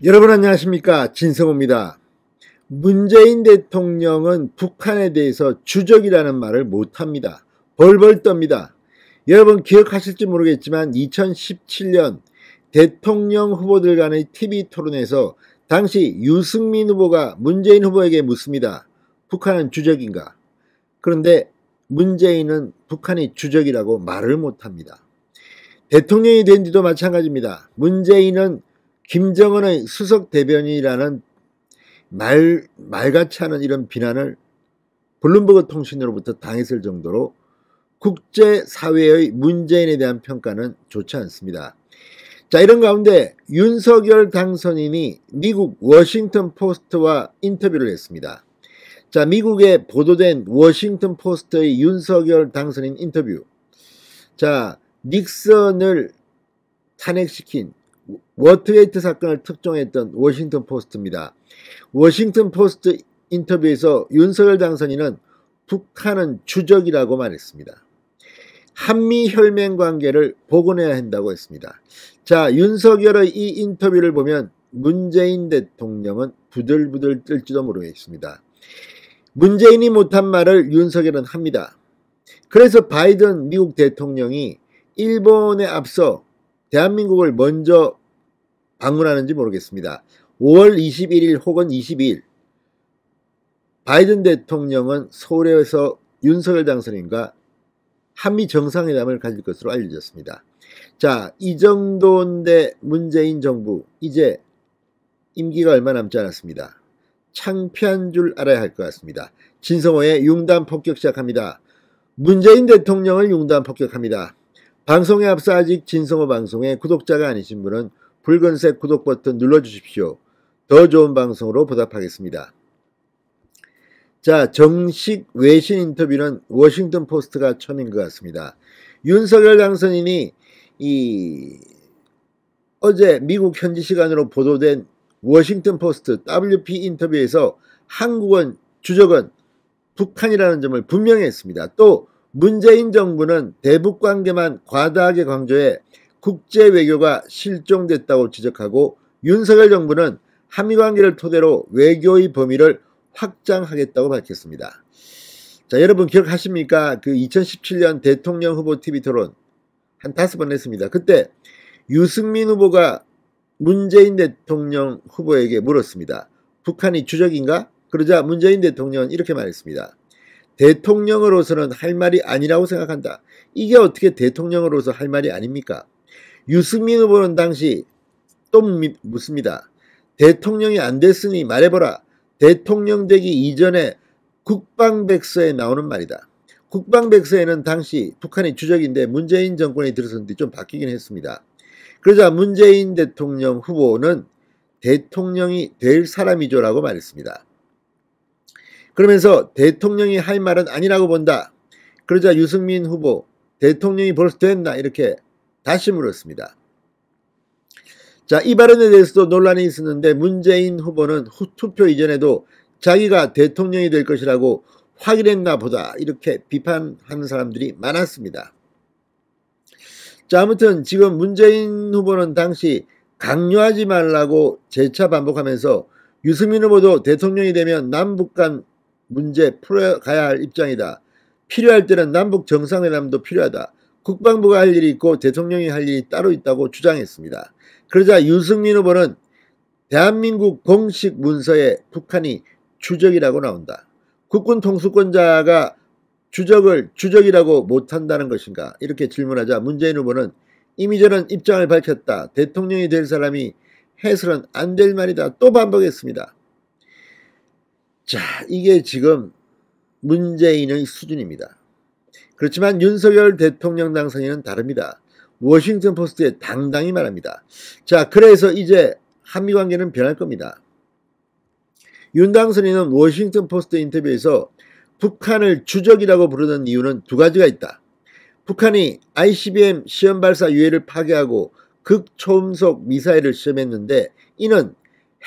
여러분 안녕하십니까, 진성호입니다. 문재인 대통령은 북한에 대해서 주적이라는 말을 못합니다. 벌벌 떱니다. 여러분 기억하실지 모르겠지만 2017년 대통령 후보들 간의 TV 토론에서 당시 유승민 후보가 문재인 후보에게 묻습니다. 북한은 주적인가? 그런데 문재인은 북한이 주적이라고 말을 못합니다. 대통령이 된 뒤도 마찬가지입니다. 문재인은 김정은의 수석 대변인이라는 말같이 하는 이런 비난을 블룸버그 통신으로부터 당했을 정도로 국제사회의 문재인에 대한 평가는 좋지 않습니다. 자, 이런 가운데 윤석열 당선인이 미국 워싱턴 포스트와 인터뷰를 했습니다. 자, 미국에 보도된 워싱턴 포스트의 윤석열 당선인 인터뷰. 자, 닉슨을 탄핵시킨 워터게이트 사건을 특종했던 워싱턴 포스트입니다. 워싱턴 포스트 인터뷰에서 윤석열 당선인은 북한은 주적이라고 말했습니다. 한미 혈맹 관계를 복원해야 한다고 했습니다. 자, 윤석열의 이 인터뷰를 보면 문재인 대통령은 부들부들 떨지도 모르겠습니다. 문재인이 못한 말을 윤석열은 합니다. 그래서 바이든 미국 대통령이 일본에 앞서 대한민국을 먼저 방문하는지 모르겠습니다. 5월 21일 혹은 22일 바이든 대통령은 서울에서 윤석열 당선인과 한미 정상회담을 가질 것으로 알려졌습니다. 자, 이 정도인데 문재인 정부 이제 임기가 얼마 남지 않았습니다. 창피한 줄 알아야 할 것 같습니다. 진성호의 융단 폭격 시작합니다. 문재인 대통령을 융단 폭격합니다. 방송에 앞서 아직 진성호 방송에 구독자가 아니신 분은 붉은색 구독 버튼 눌러주십시오. 더 좋은 방송으로 보답하겠습니다. 자, 정식 외신 인터뷰는 워싱턴 포스트가 처음인 것 같습니다. 윤석열 당선인이 어제 미국 현지 시간으로 보도된 워싱턴 포스트 WP 인터뷰에서 한국은 주적은 북한이라는 점을 분명히 했습니다. 또 문재인 정부는 대북 관계만 과다하게 강조해 국제 외교가 실종됐다고 지적하고 윤석열 정부는 한미 관계를 토대로 외교의 범위를 확장하겠다고 밝혔습니다. 자, 여러분 기억하십니까? 그 2017년 대통령 후보 TV 토론 한 5번 했습니다. 그때 유승민 후보가 문재인 대통령 후보에게 물었습니다. 북한이 주적인가? 그러자 문재인 대통령은 이렇게 말했습니다. 대통령으로서는 할 말이 아니라고 생각한다. 이게 어떻게 대통령으로서 할 말이 아닙니까? 유승민 후보는 당시 또 묻습니다. 대통령이 안 됐으니 말해보라. 대통령 되기 이전에 국방백서에 나오는 말이다. 국방백서에는 당시 북한이 주적인데 문재인 정권이 들어섰는데 좀 바뀌긴 했습니다. 그러자 문재인 대통령 후보는 대통령이 될 사람이죠라고 말했습니다. 그러면서 대통령이 할 말은 아니라고 본다. 그러자 유승민 후보 대통령이 벌써 됐나 이렇게 다시 물었습니다. 자, 이 발언에 대해서도 논란이 있었는데 문재인 후보는 투표 이전에도 자기가 대통령이 될 것이라고 확인했나 보다 이렇게 비판하는 사람들이 많았습니다. 자, 아무튼 지금 문재인 후보는 당시 강요하지 말라고 재차 반복하면서 유승민 후보도 대통령이 되면 남북 간 문제 풀어가야 할 입장이다. 필요할 때는 남북 정상회담도 필요하다. 국방부가 할 일이 있고 대통령이 할 일이 따로 있다고 주장했습니다. 그러자 유승민 후보는 대한민국 공식 문서에 북한이 주적이라고 나온다. 국군 통수권자가 주적을 주적이라고 못한다는 것인가? 이렇게 질문하자 문재인 후보는 이미 저는 입장을 밝혔다. 대통령이 될 사람이 해서는 안 될 말이다. 또 반복했습니다. 자, 이게 지금 문재인의 수준입니다. 그렇지만 윤석열 대통령 당선인은 다릅니다. 워싱턴 포스트에 당당히 말합니다. 자, 그래서 이제 한미 관계는 변할 겁니다. 윤 당선인은 워싱턴 포스트 인터뷰에서 북한을 주적이라고 부르는 이유는 두 가지가 있다. 북한이 ICBM 시험 발사 유해를 파괴하고 극초음속 미사일을 시험했는데 이는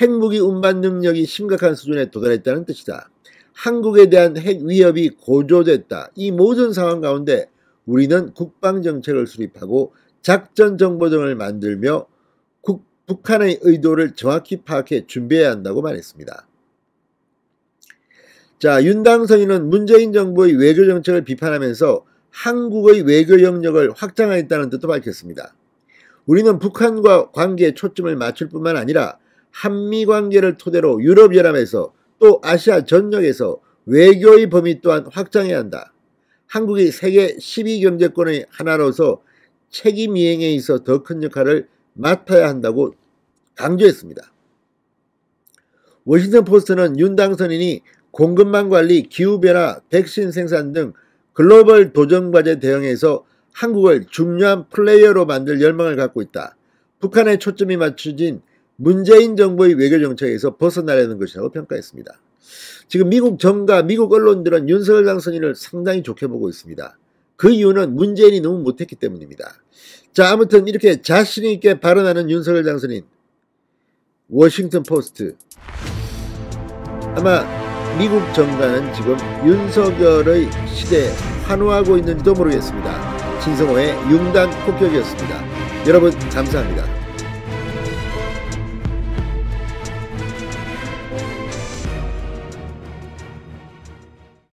핵무기 운반 능력이 심각한 수준에 도달했다는 뜻이다. 한국에 대한 핵 위협이 고조됐다. 이 모든 상황 가운데 우리는 국방정책을 수립하고 작전정보 등을 만들며 북한의 의도를 정확히 파악해 준비해야 한다고 말했습니다. 자, 윤당선인은 문재인 정부의 외교 정책을 비판하면서 한국의 외교 영역을 확장하겠다는 뜻도 밝혔습니다. 우리는 북한과 관계에 초점을 맞출 뿐만 아니라 한미 관계를 토대로 유럽연합에서 또 아시아 전역에서 외교의 범위 또한 확장해야 한다. 한국이 세계 12경제권의 하나로서 책임 이행에 있어 더 큰 역할을 맡아야 한다고 강조했습니다. 워싱턴 포스트는 윤당선인이 공급망 관리, 기후변화, 백신 생산 등 글로벌 도전과제 대응에서 한국을 중요한 플레이어로 만들 열망을 갖고 있다. 북한에 초점이 맞춰진 문재인 정부의 외교 정책에서 벗어나려는 것이라고 평가했습니다. 지금 미국 정가, 미국 언론들은 윤석열 당선인을 상당히 좋게 보고 있습니다. 그 이유는 문재인이 너무 못했기 때문입니다. 자, 아무튼 이렇게 자신 있게 발언하는 윤석열 당선인, 워싱턴 포스트. 아마 미국 정가는 지금 윤석열의 시대에 환호하고 있는지도 모르겠습니다. 신성호의 융단 폭격이었습니다. 여러분 감사합니다.